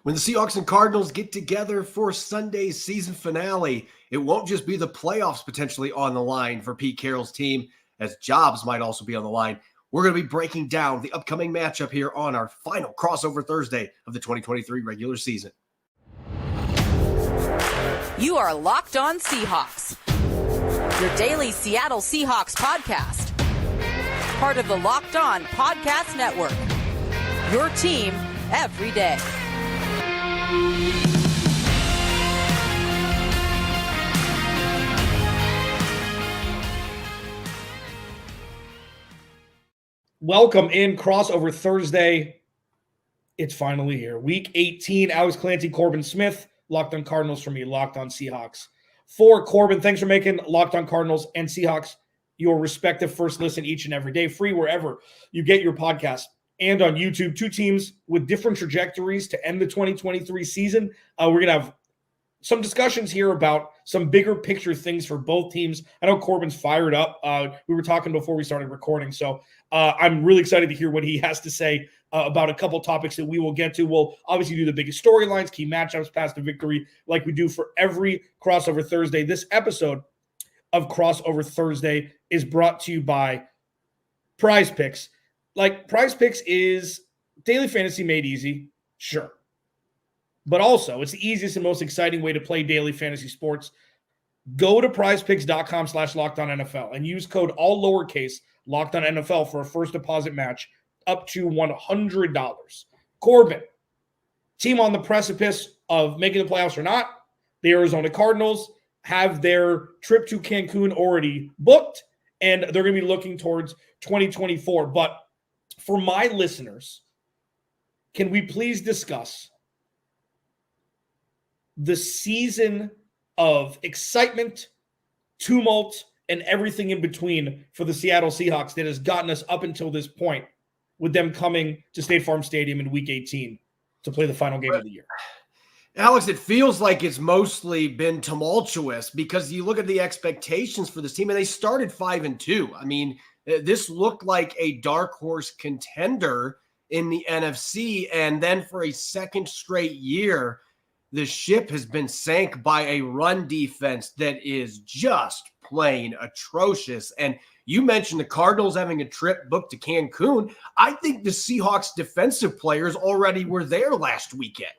When the Seahawks and Cardinals get together for Sunday's season finale, it won't just be the playoffs potentially on the line for Pete Carroll's team, as jobs might also be on the line. We're going to be breaking down the upcoming matchup here on our final crossover Thursday of the 2023 regular season. You are Locked On Seahawks, your daily Seattle Seahawks podcast. Part of the Locked On Podcast Network, your team every day. Welcome in Crossover Thursday. It's finally here. Week 18. I was Clancy, Corbin Smith. Locked on Cardinals for me. Locked on Seahawks. For Corbin, thanks for making Locked on Cardinals and Seahawks your respective first listen each and every day. Free wherever you get your podcast and on YouTube. Two teams with different trajectories to end the 2023 season. We're going to have some discussions here about some bigger picture things for both teams. I know Corbin's fired up. We were talking before we started recording, so I'm really excited to hear what he has to say about a couple topics that we will get to. We'll obviously do the biggest storylines, key matchups, path to victory, like we do for every Crossover Thursday. This episode of Crossover Thursday is brought to you by Prize Picks. Like, Prize Picks is daily fantasy made easy, sure. But also, it's the easiest and most exciting way to play daily fantasy sports. Go to prizepicks.com/LockedOnNFL and use code all lowercase LockedOnNFL for a first deposit match up to $100. Corbin, team on the precipice of making the playoffs or not, the Arizona Cardinals have their trip to Cancun already booked, and they're going to be looking towards 2024. But for my listeners, can we please discuss the season of excitement, tumult, and everything in between for the Seattle Seahawks that has gotten us up until this point, with them coming to State Farm Stadium in Week 18 to play the final game of the year? Alex, it feels like it's mostly been tumultuous because you look at the expectations for this team, and they started 5-2. I mean, this looked like a dark horse contender in the NFC, and then for a second straight year, the ship has been sank by a run defense that is just plain atrocious. And you mentioned the Cardinals having a trip booked to Cancun. I think the Seahawks defensive players already were there last weekend.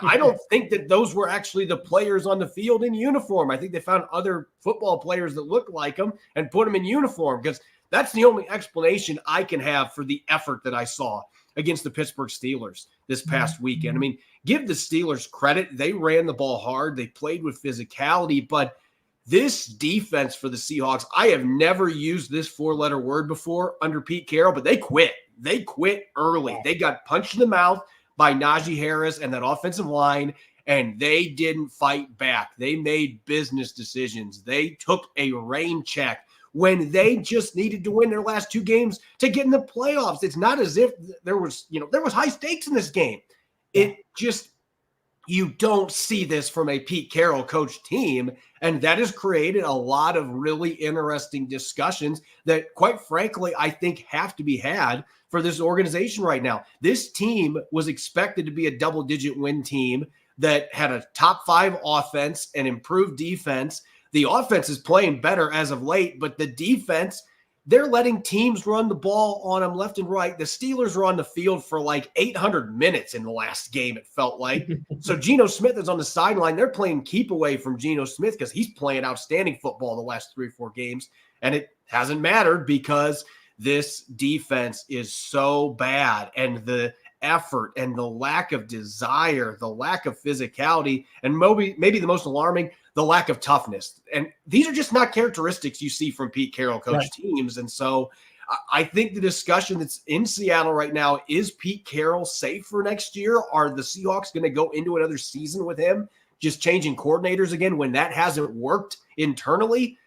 I don't think that those were actually the players on the field in uniform. I think they found other football players that looked like them and put them in uniform, because that's the only explanation I can have for the effort that I saw against the Pittsburgh Steelers this past weekend. I mean, give the Steelers credit. They ran the ball hard. They played with physicality, but this defense for the Seahawks, I have never used this four-letter word before under Pete Carroll, but they quit. They quit early. They got punched in the mouth by Najee Harris and that offensive line, and they didn't fight back. They made business decisions. They took a rain check when they just needed to win their last two games to get in the playoffs. It's not as if there was high stakes in this game. It just, you don't see this from a Pete Carroll coach team, and that has created a lot of really interesting discussions that, quite frankly, I think have to be had for this organization right now. This team was expected to be a double-digit win team that had a top 5 offense and improved defense. The offense is playing better as of late, but the defense, they're letting teams run the ball on them left and right. The Steelers were on the field for like 800 minutes in the last game, it felt like. So Geno Smith is on the sideline. They're playing keep away from Geno Smith because he's playing outstanding football the last 3 or 4 games, and it hasn't mattered because this defense is so bad, and the effort and the lack of desire, the lack of physicality, and maybe the most alarming, the lack of toughness. And these are just not characteristics you see from Pete Carroll coach teams. And so I think the discussion that's in Seattle right now, is Pete Carroll safe for next year? Are the Seahawks going to go into another season with him just changing coordinators again when that hasn't worked internally?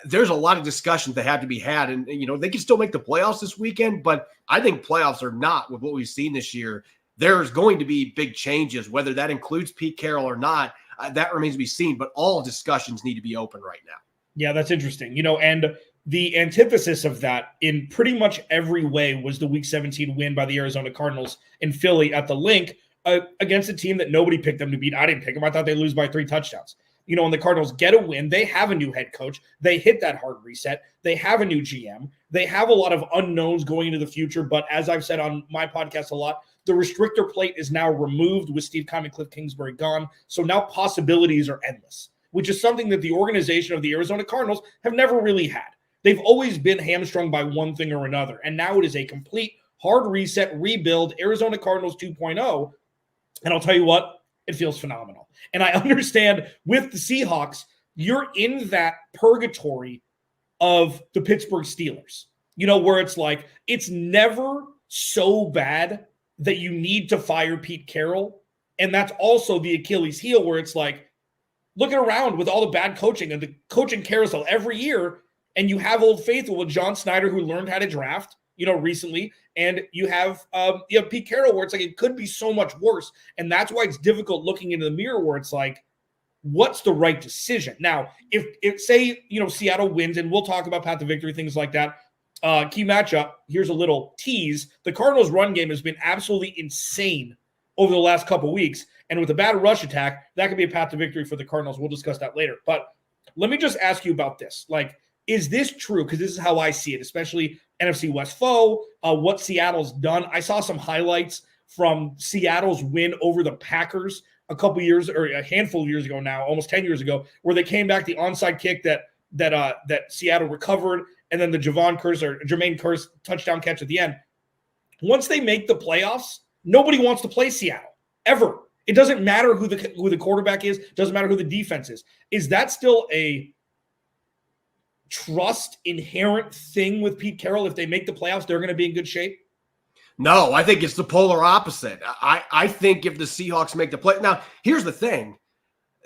There's a lot of discussions that have to be had. And, they can still make the playoffs this weekend, but I think playoffs are not with what we've seen this year. There's going to be big changes, whether that includes Pete Carroll or not. That remains to be seen, but all discussions need to be open right now. Yeah, that's interesting. And the antithesis of that in pretty much every way was the Week 17 win by the Arizona Cardinals in Philly at the Link, against a team that nobody picked them to beat. I didn't pick them. I thought they'd lose by 3 touchdowns. And the Cardinals get a win. They have a new head coach. They hit that hard reset. They have a new GM. They have a lot of unknowns going into the future. But as I've said on my podcast a lot, the restrictor plate is now removed with Steve Keim and Cliff Kingsbury gone. So now possibilities are endless, which is something that the organization of the Arizona Cardinals have never really had. They've always been hamstrung by one thing or another. And now it is a complete hard reset, rebuild, Arizona Cardinals 2.0. And I'll tell you what, it feels phenomenal. And I understand with the Seahawks, you're in that purgatory of the Pittsburgh Steelers, where it's like, it's never so bad that you need to fire Pete Carroll. And that's also the Achilles heel, where it's like, looking around with all the bad coaching and the coaching carousel every year, and you have Old Faithful with John Snyder, who learned how to draft, recently, and you have Pete Carroll, where it's like it could be so much worse, and that's why it's difficult looking into the mirror, where it's like, what's the right decision? Now, if say Seattle wins, and we'll talk about path to victory, things like that. Key matchup. Here's a little tease: the Cardinals' run game has been absolutely insane over the last couple weeks, and with a bad rush attack, that could be a path to victory for the Cardinals. We'll discuss that later. But let me just ask you about this: like, is this true? Because this is how I see it, especially NFC West foe, what Seattle's done. I saw some highlights from Seattle's win over the Packers a couple years, or a handful of years ago now, almost 10 years ago, where they came back, the onside kick that Seattle recovered, and then the Jermaine Kearse touchdown catch at the end. Once they make the playoffs, nobody wants to play Seattle, ever. It doesn't matter who the quarterback is, doesn't matter who the defense is. Is that still a trust inherent thing with Pete Carroll? If they make the playoffs, they're going to be in good shape? No, I think it's the polar opposite. I think if the Seahawks make the play, now here's the thing,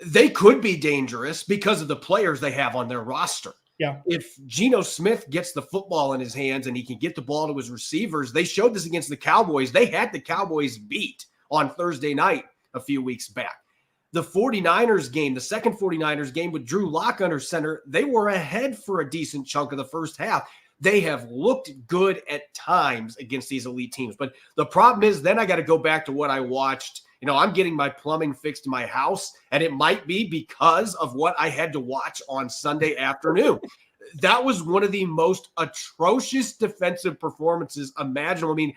they could be dangerous because of the players they have on their roster. Yeah. If Geno Smith gets the football in his hands and he can get the ball to his receivers, they showed this against the Cowboys. They had the Cowboys beat on Thursday night a few weeks back. The 49ers game, the second 49ers game with Drew Lock under center, they were ahead for a decent chunk of the first half. They have looked good at times against these elite teams. But the problem is, then I got to go back to what I watched. I'm getting my plumbing fixed in my house, and it might be because of what I had to watch on Sunday afternoon. That was one of the most atrocious defensive performances imaginable. I mean,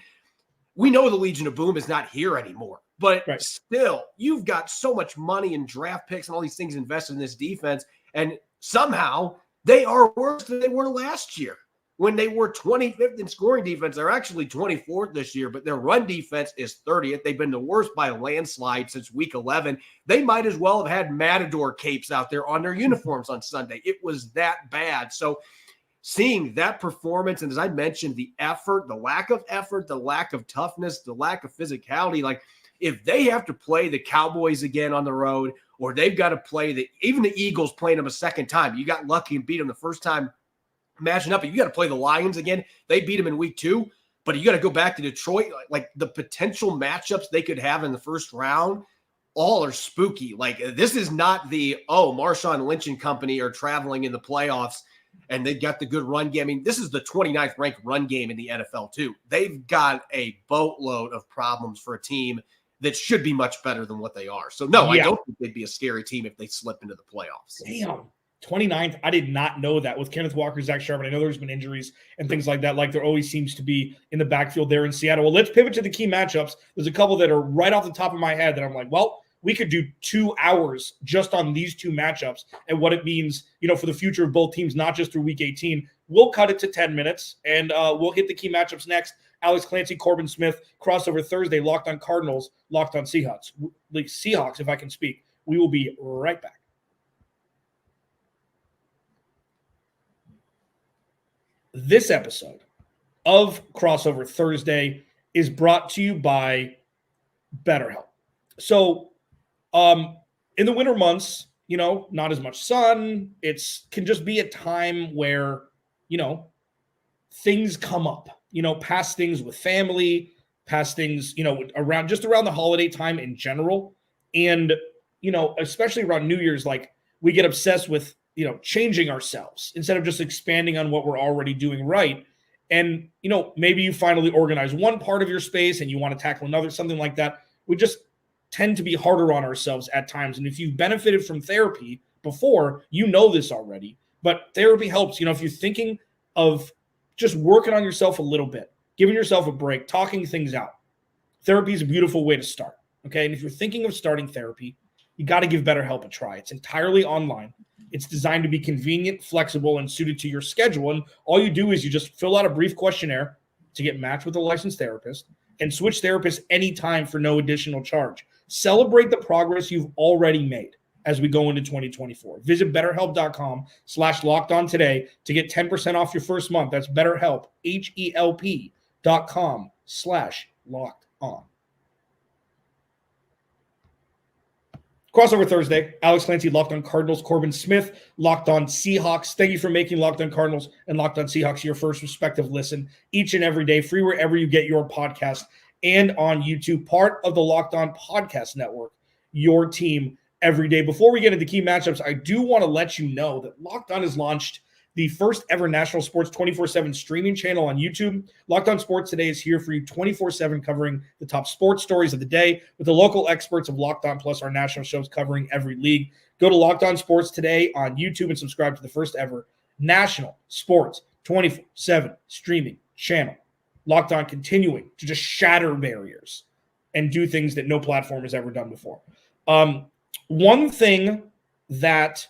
we know the Legion of Boom is not here anymore, but right. Still, you've got so much money and draft picks and all these things invested in this defense, and somehow they are worse than they were last year when they were 25th in scoring defense. They're actually 24th this year, but their run defense is 30th. They've been the worst by a landslide since week 11. They might as well have had Matador capes out there on their uniforms on Sunday. It was that bad. So seeing that performance, and as I mentioned, the effort, the lack of toughness, the lack of physicality, like if they have to play the Cowboys again on the road, or they've got to play even the Eagles playing them a second time, you got lucky and beat them the first time matching up, and you got to play the Lions again. They beat them in week 2, but you got to go back to Detroit. Like the potential matchups they could have in the first round, all are spooky. Like this is not Marshawn Lynch and company are traveling in the playoffs and they've got the good run game. I mean, this is the 29th ranked run game in the NFL too. They've got a boatload of problems for a team that should be much better than what they are. So no, I don't think they'd be a scary team if they slip into the playoffs. Damn. 29th. I did not know that with Kenneth Walker, Zach Charbonnet. I know there's been injuries and things like that, like there always seems to be in the backfield there in Seattle. Well, let's pivot to the key matchups. There's a couple that are right off the top of my head that I'm like, well, we could do 2 hours just on these 2 matchups and what it means, for the future of both teams, not just through week 18. We'll cut it to 10 minutes and we'll hit the key matchups next. Alex Clancy, Corbin Smith, crossover Thursday, Locked On Cardinals, Locked On Seahawks. Seahawks, if I can speak. We will be right back. This episode of Crossover Thursday is brought to you by BetterHelp. So in the winter months, not as much sun. It's can just be a time where, things come up, past things with family, past things, around the holiday time in general. And, especially around New Year's, like we get obsessed with, changing ourselves instead of just expanding on what we're already doing right. And, maybe you finally organize one part of your space and you want to tackle another, something like that. We just tend to be harder on ourselves at times. And if you've benefited from therapy before, you know this already, but therapy helps. If you're thinking of just working on yourself a little bit, giving yourself a break, talking things out, therapy is a beautiful way to start. Okay. And if you're thinking of starting therapy, you got to give BetterHelp a try. It's entirely online. It's designed to be convenient, flexible, and suited to your schedule. And all you do is you just fill out a brief questionnaire to get matched with a licensed therapist and switch therapists anytime for no additional charge. Celebrate the progress you've already made as we go into 2024. Visit BetterHelp.com/lockedon today to get 10% off your first month. That's BetterHelp, HELP.com/lockedon. Crossover Thursday, Alex Clancy, Locked On Cardinals, Corbin Smith, Locked On Seahawks. Thank you for making Locked On Cardinals and Locked On Seahawks your first respective listen each and every day, free wherever you get your podcast and on YouTube, part of the Locked On Podcast Network, your team every day. Before we get into key matchups, I do want to let you know that Locked On has launched the first ever national sports 24/7 streaming channel on YouTube. Locked On Sports Today is here for you 24/7, covering the top sports stories of the day with the local experts of Locked On, plus our national shows covering every league. Go to Locked On Sports Today on YouTube and subscribe to the first ever national sports 24/7 streaming channel. Locked On continuing to just shatter barriers and do things that no platform has ever done before. One thing that,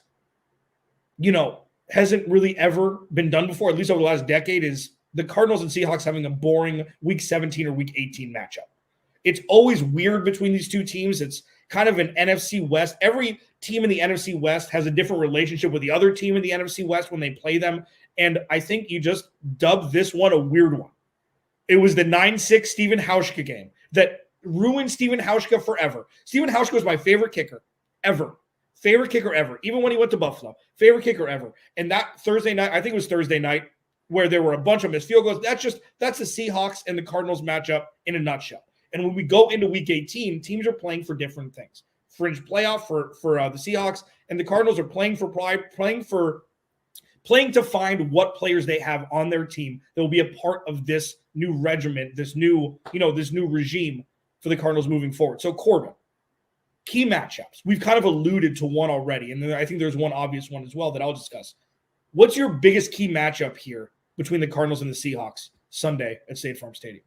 hasn't really ever been done before, at least over the last decade, is the Cardinals and Seahawks having a boring Week 17 or Week 18 matchup. It's always weird between these two teams. It's kind of an NFC West. Every team in the NFC West has a different relationship with the other team in the NFC West when they play them. And I think you just dubbed this one a weird one. It was the 9-6 Stephen Hauschka game that ruined Stephen Hauschka forever. Stephen Hauschka was my favorite kicker ever. Favorite kicker ever, even when he went to Buffalo. Favorite kicker ever. And that Thursday night, I think it was Thursday night, where there were a bunch of missed field goals. That's the Seahawks and the Cardinals matchup in a nutshell. And when we go into Week 18, teams are playing for different things. Fringe playoff for the Seahawks, and the Cardinals are playing to find what players they have on their team that will be a part of this new regiment, this new regime for the Cardinals moving forward. So Corbin, key matchups. We've kind of alluded to one already, and then I think there's one obvious one as well that I'll discuss. What's your biggest key matchup here between the Cardinals and the Seahawks Sunday at State Farm Stadium?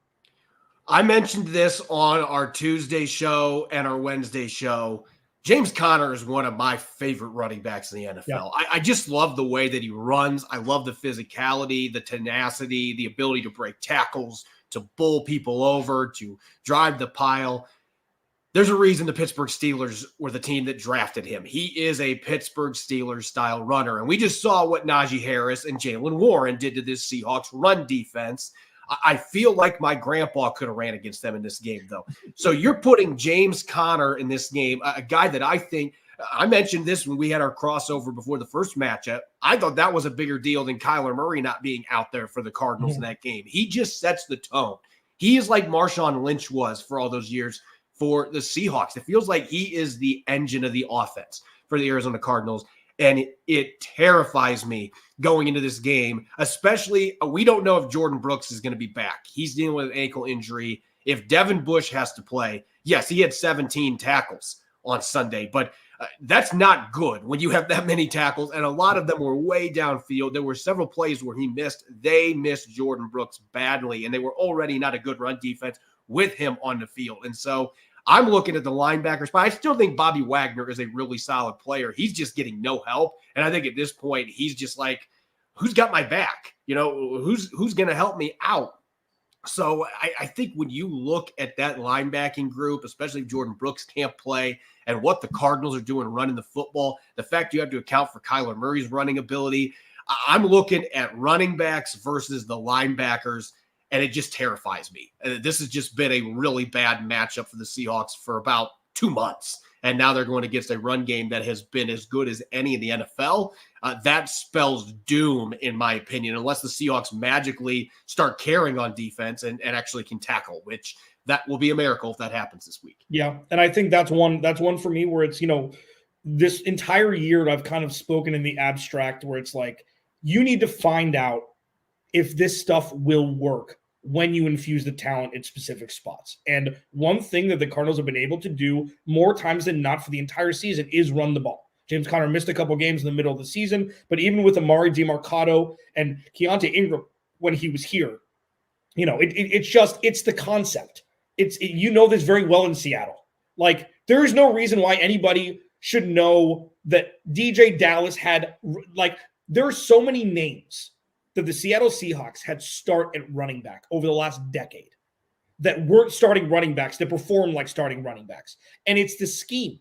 I mentioned this on our Tuesday show and our Wednesday show. James Conner is one of my favorite running backs in the NFL. Yeah. I just love the way that he runs. I love the physicality, the tenacity, the ability to break tackles, to bowl people over, to drive the pile. There's a reason the Pittsburgh Steelers were the team that drafted him. He is a Pittsburgh Steelers style runner. And we just saw what Najee Harris and Jaylen Warren did to this Seahawks run defense. I feel like my grandpa could have ran against them in this game, though. So you're putting James Conner in this game, a guy that I think – I mentioned this when we had our crossover before the first matchup. I thought that was a bigger deal than Kyler Murray not being out there for the Cardinals in that game. He just sets the tone. He is like Marshawn Lynch was for all those years for the Seahawks. It feels like he is the engine of the offense for the Arizona Cardinals. And it terrifies me going into this game, especially we don't know if Jordan Brooks is going to be back. He's dealing with an ankle injury. If Devin Bush has to play, yes, he had 17 tackles on Sunday, but that's not good when you have that many tackles, and a lot of them were way downfield. There were several plays where he missed. They missed Jordan Brooks badly, and they were already not a good run defense with him on the field. And so I'm looking at the linebackers, but I still think Bobby Wagner is a really solid player. He's just getting no help. And I think at this point, he's just like, who's got my back? Who's going to help me out? So I think when you look at that linebacking group, especially if Jordan Brooks can't play and what the Cardinals are doing running the football, the fact you have to account for Kyler Murray's running ability, I'm looking at running backs versus the linebackers. And it just terrifies me. This has just been a really bad matchup for the Seahawks for about 2 months. And now they're going against a run game that has been as good as any in the NFL. That spells doom, in my opinion, unless the Seahawks magically start carrying on defense and actually can tackle, which that will be a miracle if that happens this week. Yeah, and I think that's one for me where it's, this entire year I've kind of spoken in the abstract where it's like, you need to find out if this stuff will work when you infuse the talent in specific spots. And one thing that the Cardinals have been able to do more times than not for the entire season is run the ball. James Conner missed a couple games in the middle of the season, but even with Amari DeMarcado and Keontae Ingram when he was here, it's the concept. You know this very well in Seattle. Like, there is no reason why anybody should know that DJ Dallas had, there are so many names that the Seattle Seahawks had start at running back over the last decade that weren't starting running backs, that perform like starting running backs. And it's the scheme.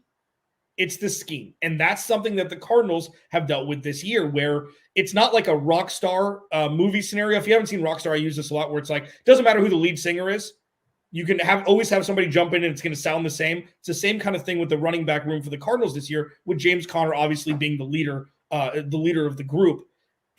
It's the scheme. And that's something that the Cardinals have dealt with this year, where it's not like a Rockstar movie scenario. If you haven't seen Rockstar, I use this a lot, where it's like, doesn't matter who the lead singer is. You can always have somebody jump in and it's going to sound the same. It's the same kind of thing with the running back room for the Cardinals this year, with James Conner obviously being the leader of the group.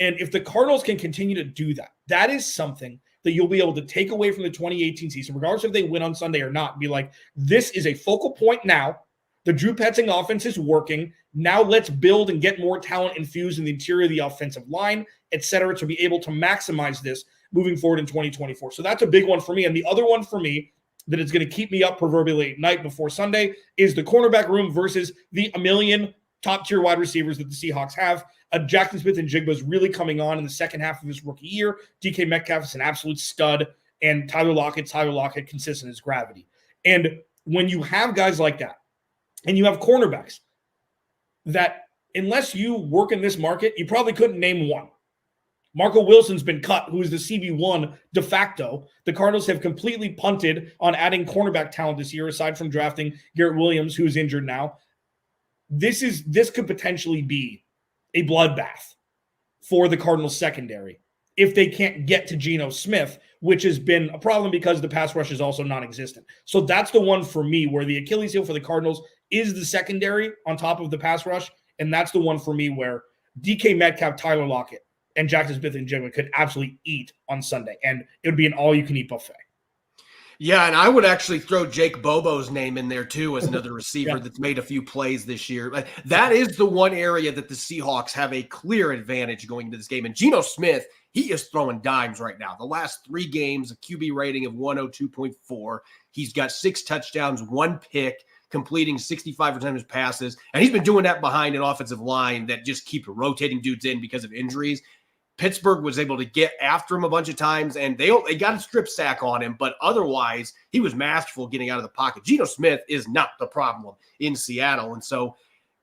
And if the Cardinals can continue to do that, that is something that you'll be able to take away from the 2018 season, regardless if they win on Sunday or not, and be like, this is a focal point now. The Drew Petzing offense is working. Now let's build and get more talent infused in the interior of the offensive line, et cetera, to be able to maximize this moving forward in 2024. So that's a big one for me. And the other one for me that is going to keep me up proverbially at night before Sunday is the cornerback room versus the a million top-tier wide receivers that the Seahawks have. Jackson Smith and Jigba is really coming on in the second half of his rookie year. DK Metcalf is an absolute stud. And Tyler Lockett, consistent as gravity. And when you have guys like that, and you have cornerbacks that, unless you work in this market, you probably couldn't name one. Marco Wilson's been cut, who is the CB1 de facto. The Cardinals have completely punted on adding cornerback talent this year, aside from drafting Garrett Williams, who's injured now. This could potentially be a bloodbath for the Cardinals secondary if they can't get to Geno Smith, which has been a problem because the pass rush is also non-existent. So that's the one for me where the Achilles heel for the Cardinals is the secondary on top of the pass rush. And that's the one for me where DK Metcalf, Tyler Lockett, and Jackson Smith and Jigba could absolutely eat on Sunday. And it would be an all-you-can-eat buffet. Yeah, and I would actually throw Jake Bobo's name in there too as another receiver that's made a few plays this year. That is the one area that the Seahawks have a clear advantage going into this game. And Geno Smith, he is throwing dimes right now. The last 3 games, a QB rating of 102.4. He's got 6 touchdowns, 1 pick, completing 65% of his passes. And he's been doing that behind an offensive line that just keep rotating dudes in because of injuries. Pittsburgh was able to get after him a bunch of times, and they got a strip sack on him, but otherwise, he was masterful getting out of the pocket. Geno Smith is not the problem in Seattle, and so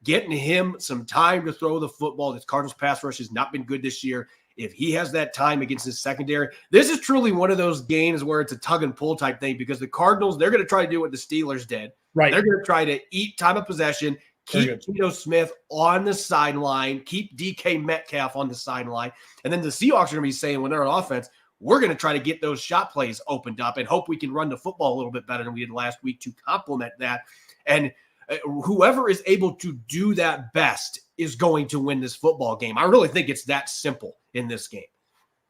getting him some time to throw the football. This Cardinals pass rush has not been good this year. If he has that time against his secondary, this is truly one of those games where it's a tug and pull type thing, because the Cardinals, they're going to try to do what the Steelers did. Right. They're going to try to eat time of possession, keep Geno Smith on the sideline, keep DK Metcalf on the sideline. And then the Seahawks are going to be saying, when they're on offense, we're going to try to get those shot plays opened up and hope we can run the football a little bit better than we did last week to complement that. And whoever is able to do that best is going to win this football game. I really think it's that simple in this game.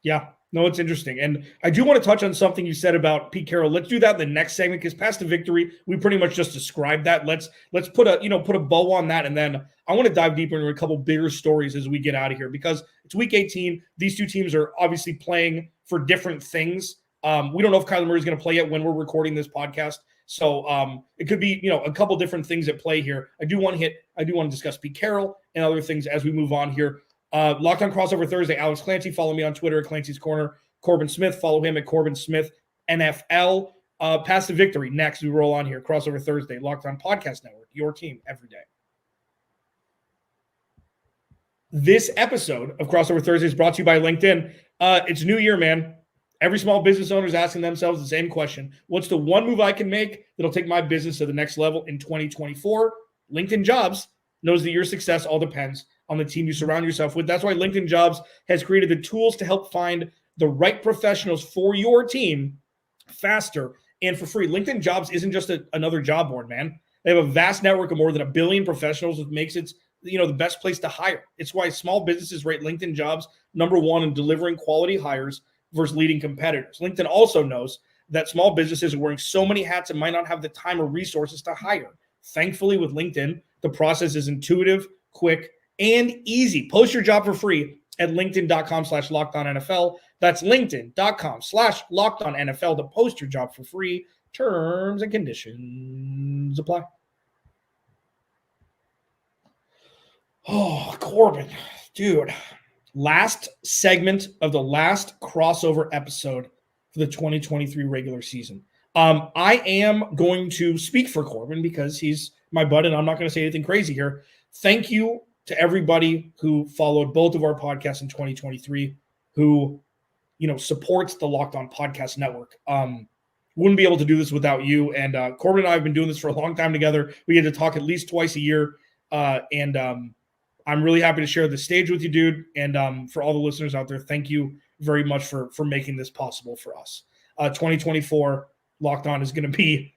Yeah. No, it's interesting. And I do want to touch on something you said about Pete Carroll. Let's do that in the next segment, because past the victory, we pretty much just described that. Let's put a bow on that. And then I want to dive deeper into a couple bigger stories as we get out of here, because it's week 18. These two teams are obviously playing for different things. We don't know if Kyler Murray is going to play yet when we're recording this podcast. So it could be, a couple different things at play here. I do want to discuss Pete Carroll and other things as we move on here. Locked On Crossover Thursday, Alex Clancy. Follow me on Twitter at Clancy's Corner. Corbin Smith, follow him at Corbin Smith NFL. Past the victory. Next, we roll on here. Crossover Thursday, Locked On Podcast Network. Your team every day. This episode of Crossover Thursday is brought to you by LinkedIn. It's New Year, man. Every small business owner is asking themselves the same question. What's the one move I can make that'll take my business to the next level in 2024? LinkedIn Jobs knows that your success all depends on the team you surround yourself with. That's why LinkedIn Jobs has created the tools to help find the right professionals for your team faster and for free. LinkedIn Jobs isn't just another job board, man. They have a vast network of more than 1 billion professionals, which makes it the best place to hire. It's why small businesses rate LinkedIn Jobs number 1 in delivering quality hires versus leading competitors. LinkedIn also knows that small businesses are wearing so many hats and might not have the time or resources to hire. Thankfully, with LinkedIn, the process is intuitive, quick, and easy. Post your job for free at linkedin.com/LockedOnNFL. That's linkedin.com/LockedOnNFL to post your job for free. Terms and conditions apply. Oh, Corbin, dude. Last segment of the last crossover episode for the 2023 regular season. I am going to speak for Corbin because he's my bud, and I'm not going to say anything crazy here. Thank you to everybody who followed both of our podcasts in 2023, who, supports the Locked On Podcast Network. Wouldn't be able to do this without you. And Corbin and I have been doing this for a long time together. We get to talk at least twice a year. And I'm really happy to share the stage with you, dude. And for all the listeners out there, thank you very much for making this possible for us. 2024 Locked On is going to be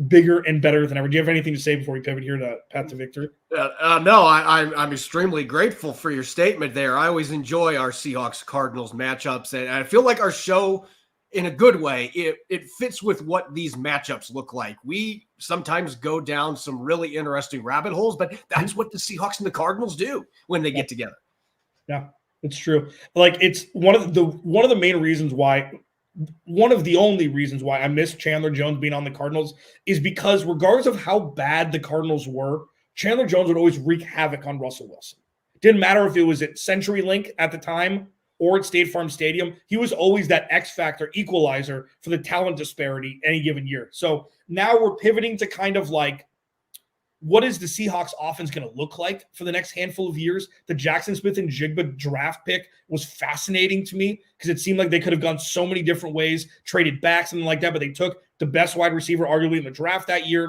bigger and better than ever. Do you have anything to say before we pivot here to Path to Victory? No, I'm extremely grateful for your statement there. I always enjoy our Seahawks Cardinals matchups, and I feel like our show, in a good way, it fits with what these matchups look like. We sometimes go down some really interesting rabbit holes, but that's what the Seahawks and the Cardinals do when they get together. Yeah, it's true. Like, it's one of the main reasons why. One of the only reasons why I miss Chandler Jones being on the Cardinals is because regardless of how bad the Cardinals were, Chandler Jones would always wreak havoc on Russell Wilson. Didn't matter if it was at CenturyLink at the time or at State Farm Stadium. He was always that X factor equalizer for the talent disparity any given year. So now we're pivoting to kind of like, what is the Seahawks offense going to look like for the next handful of years? The Jackson Smith and Jigba draft pick was fascinating to me because it seemed like they could have gone so many different ways, traded back, something like that, but they took the best wide receiver arguably in the draft that year.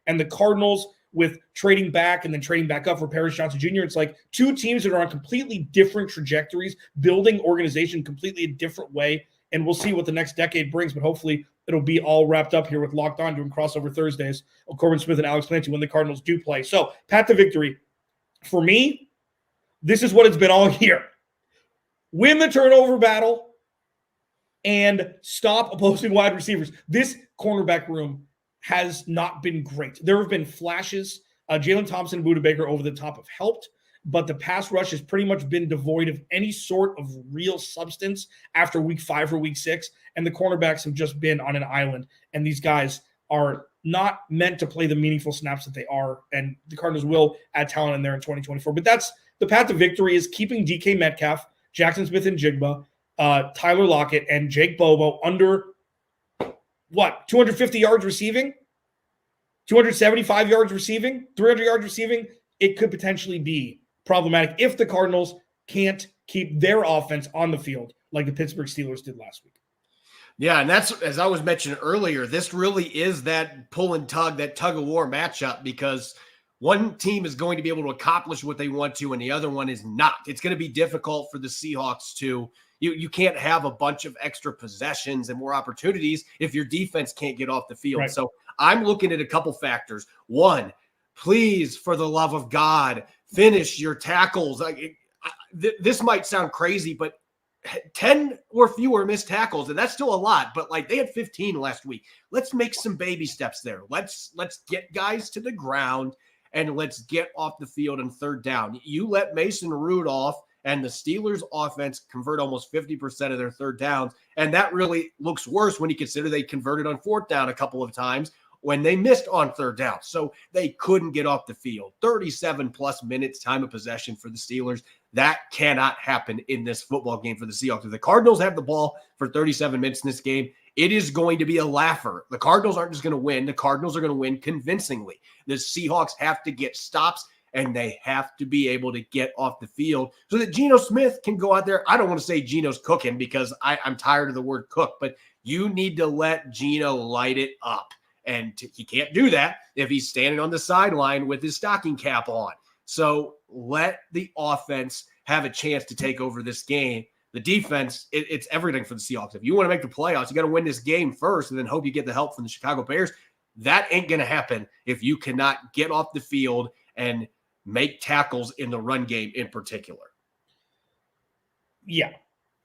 And the Cardinals with trading back and then trading back up for Paris Johnson Jr., it's like two teams that are on completely different trajectories, building organization completely a different way. And we'll see what the next decade brings, but hopefully it'll be all wrapped up here with Locked On doing crossover Thursdays of Corbin Smith and Alex Clancy when the Cardinals do play. So, Path to Victory. For me, this is what it's been all year. Win the turnover battle and stop opposing wide receivers. This cornerback room has not been great. There have been flashes. Jalen Thompson and Budda Baker over the top have helped, but the pass rush has pretty much been devoid of any sort of real substance after week 5 or week 6, and the cornerbacks have just been on an island, and these guys are not meant to play the meaningful snaps that they are, and the Cardinals will add talent in there in 2024. But that's the path to victory, is keeping DK Metcalf, Jackson Smith and Jigba, Tyler Lockett, and Jake Bobo under, 250 yards receiving? 275 yards receiving? 300 yards receiving? It could potentially be problematic if the Cardinals can't keep their offense on the field like the Pittsburgh Steelers did last week. Yeah, and that's, as I was mentioning earlier, this really is that pull and tug, that tug of war matchup, because one team is going to be able to accomplish what they want to, and the other one is not. It's going to be difficult for the Seahawks to you can't have a bunch of extra possessions and more opportunities if your defense can't get off the field. Right. So I'm looking at a couple factors. One, please, for the love of God, finish your tackles. This might sound crazy, but 10 or fewer missed tackles, and that's still a lot, but they had 15 last week. Let's make some baby steps there. Let's get guys to the ground, and let's get off the field on third down. You let Mason Rudolph and the Steelers offense convert almost 50% of their third downs, and that really looks worse when you consider they converted on fourth down a couple of times when they missed on third down. So they couldn't get off the field. 37 plus minutes time of possession for the Steelers. That cannot happen in this football game for the Seahawks. If the Cardinals have the ball for 37 minutes in this game, it is going to be a laugher. The Cardinals aren't just going to win. The Cardinals are going to win convincingly. The Seahawks have to get stops, and they have to be able to get off the field so that Geno Smith can go out there. I don't want to say Geno's cooking because I'm tired of the word cook, but you need to let Geno light it up. And he can't do that if he's standing on the sideline with his stocking cap on. So let the offense have a chance to take over this game. The defense, it's everything for the Seahawks. If you want to make the playoffs, you got to win this game first and then hope you get the help from the Chicago Bears. That ain't going to happen if you cannot get off the field and make tackles in the run game in particular. Yeah,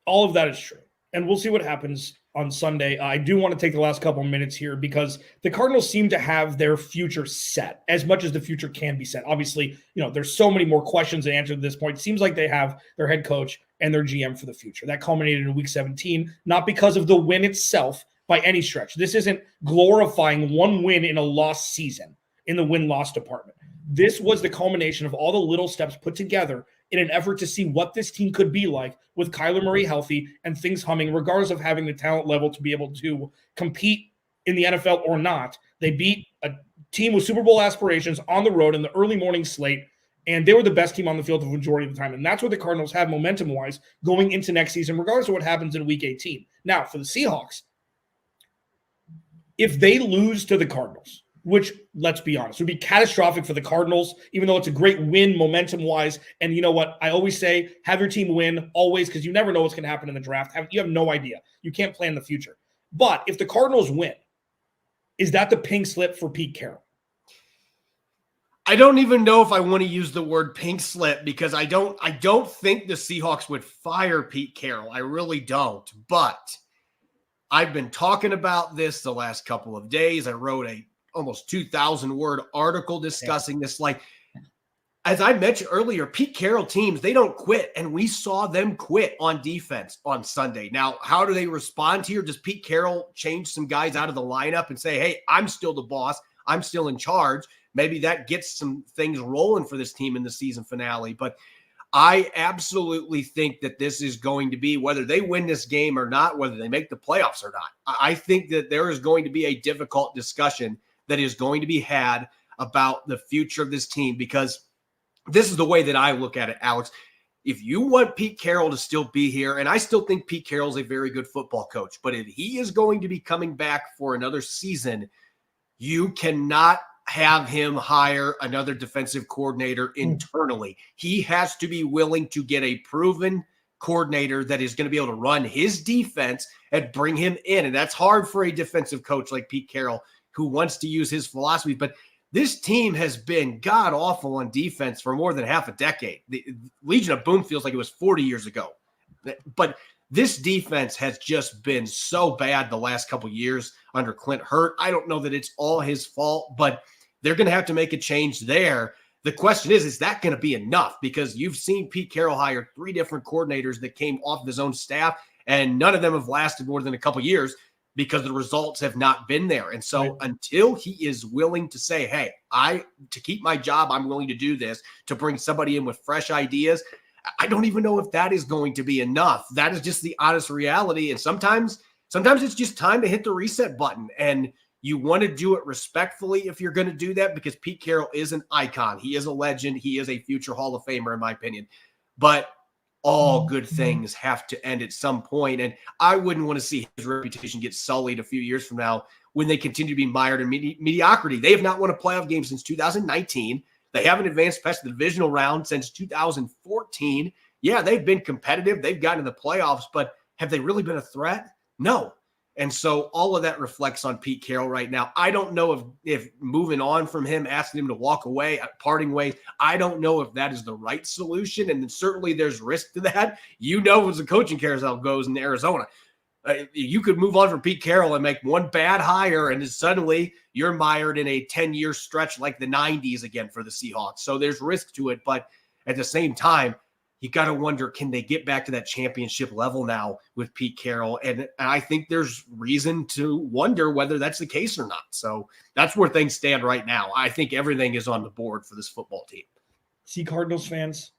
all of that is true. And we'll see what happens on Sunday. I do want to take the last couple of minutes here because the Cardinals seem to have their future set as much as the future can be set. Obviously, there's so many more questions to answer at this point. It seems like they have their head coach and their GM for the future. That culminated in week 17, not because of the win itself by any stretch. This isn't glorifying one win in a lost season in the win-loss department. This was the culmination of all the little steps put together in an effort to see what this team could be like with Kyler Murray healthy and things humming, regardless of having the talent level to be able to compete in the NFL or not. They beat a team with Super Bowl aspirations on the road in the early morning slate, and they were the best team on the field the majority of the time. And that's what the Cardinals have momentum-wise going into next season, regardless of what happens in Week 18. Now, for the Seahawks, if they lose to the Cardinals, which, let's be honest, would be catastrophic for the Cardinals, even though it's a great win momentum-wise. And you know what? I always say, have your team win always, because you never know what's going to happen in the draft. You have no idea. You can't plan the future. But if the Cardinals win, is that the pink slip for Pete Carroll? I don't even know if I want to use the word pink slip, because I don't think the Seahawks would fire Pete Carroll. I really don't. But I've been talking about this the last couple of days. I wrote a almost 2,000-word article discussing this. Like, as I mentioned earlier, Pete Carroll teams, they don't quit, and we saw them quit on defense on Sunday. Now, how do they respond here? Does Pete Carroll change some guys out of the lineup and say, hey, I'm still the boss, I'm still in charge? Maybe that gets some things rolling for this team in the season finale. But I absolutely think that this is going to be, whether they win this game or not, whether they make the playoffs or not, I think that there is going to be a difficult discussion that is going to be had about the future of this team, because this is the way that I look at it, Alex. If you want Pete Carroll to still be here, and I still think Pete Carroll is a very good football coach, but if he is going to be coming back for another season, you cannot have him hire another defensive coordinator internally. He has to be willing to get a proven coordinator that is going to be able to run his defense and bring him in. And that's hard for a defensive coach like Pete Carroll, who wants to use his philosophy. But this team has been god-awful on defense for more than half a decade. The Legion of Boom feels like it was 40 years ago. But this defense has just been so bad the last couple years under Clint Hurt. I don't know that it's all his fault, but they're going to have to make a change there. The question is that going to be enough? Because you've seen Pete Carroll hire 3 different coordinators that came off of his own staff, and none of them have lasted more than a couple years, because the results have not been there. And so until he is willing to say, hey, to keep my job, I'm willing to do this, to bring somebody in with fresh ideas, I don't even know if that is going to be enough. That is just the honest reality. And sometimes it's just time to hit the reset button. And you want to do it respectfully if you're going to do that, because Pete Carroll is an icon. He is a legend. He is a future Hall of Famer, in my opinion. But all good things have to end at some point. And I wouldn't want to see his reputation get sullied a few years from now when they continue to be mired in mediocrity. They have not won a playoff game since 2019. They haven't advanced past the divisional round since 2014. Yeah, they've been competitive. They've gotten to the playoffs, but have they really been a threat? No. And so all of that reflects on Pete Carroll right now. I don't know if moving on from him, asking him to walk away, parting ways, I don't know if that is the right solution. And then certainly there's risk to that. You know, as the coaching carousel goes in Arizona, you could move on from Pete Carroll and make one bad hire, and then suddenly you're mired in a 10-year stretch like the 90s again for the Seahawks. So there's risk to it. But at the same time, you got to wonder, can they get back to that championship level now with Pete Carroll? And I think there's reason to wonder whether that's the case or not. So that's where things stand right now. I think everything is on the board for this football team. See, Cardinals fans,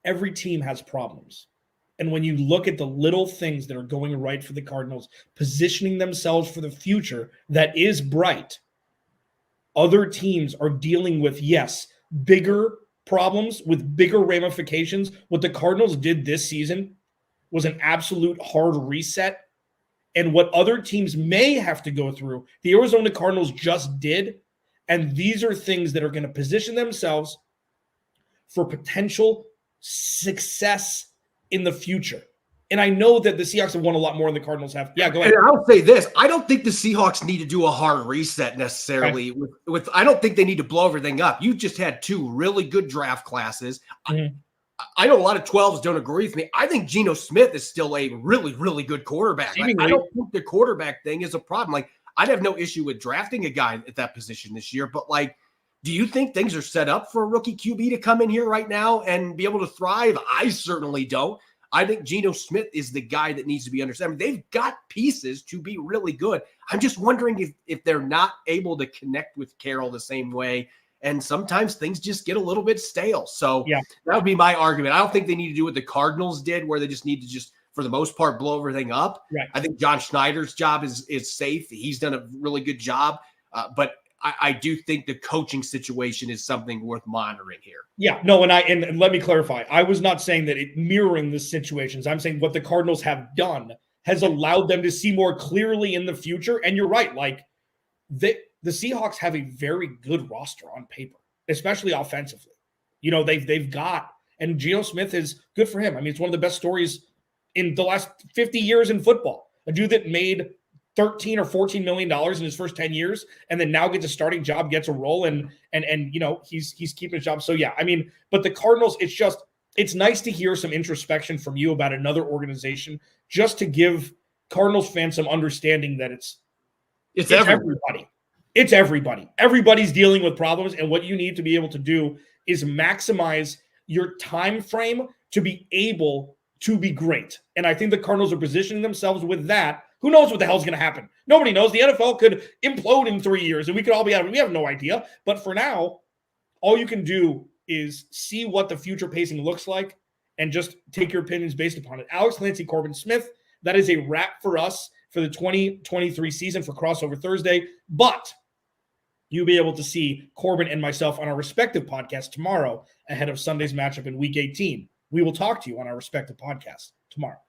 every team has problems. And when you look at the little things that are going right for the Cardinals, positioning themselves for the future that is bright, other teams are dealing with, yes, bigger problems with bigger ramifications. What the Cardinals did this season was an absolute hard reset. And what other teams may have to go through, the Arizona Cardinals just did. And these are things that are going to position themselves for potential success in the future. And I know that the Seahawks have won a lot more than the Cardinals have. Yeah, go ahead. And I'll say this. I don't think the Seahawks need to do a hard reset necessarily. Okay. I don't think they need to blow everything up. You just had 2 really good draft classes. Mm-hmm. I know a lot of 12s don't agree with me. I think Geno Smith is still a really, really good quarterback. Like, I don't think the quarterback thing is a problem. Like, I'd have no issue with drafting a guy at that position this year. But, like, do you think things are set up for a rookie QB to come in here right now and be able to thrive? I certainly don't. I think Geno Smith is the guy that needs to be understood. I mean, they've got pieces to be really good. I'm just wondering if they're not able to connect with Carroll the same way. And sometimes things just get a little bit stale. So that would be my argument. I don't think they need to do what the Cardinals did, where they just need to just, for the most part, blow everything up. Right. I think John Schneider's job is safe. He's done a really good job. But I do think the coaching situation is something worth monitoring here. Yeah, no, and let me clarify. I was not saying that it mirroring the situations. I'm saying what the Cardinals have done has allowed them to see more clearly in the future. And you're right, like the Seahawks have a very good roster on paper, especially offensively. You know, they've got, and Geno Smith is good for him. I mean, it's one of the best stories in the last 50 years in football. A dude that made $13 or $14 million in his first 10 years, and then now gets a starting job, gets a role, and you know, he's keeping his job. So yeah, I mean, but the Cardinals, it's nice to hear some introspection from you about another organization, just to give Cardinals fans some understanding that it's everybody. It's everybody. Everybody's dealing with problems, and what you need to be able to do is maximize your time frame to be able to be great. And I think the Cardinals are positioning themselves with that. Who knows what the hell's going to happen? Nobody knows. The NFL could implode in 3 years, and we could all be out of it. We have no idea. But for now, all you can do is see what the future pacing looks like and just take your opinions based upon it. Alex, Clancy, Corbin, Smith, that is a wrap for us for the 2023 season for Crossover Thursday. But you'll be able to see Corbin and myself on our respective podcasts tomorrow ahead of Sunday's matchup in Week 18. We will talk to you on our respective podcasts tomorrow.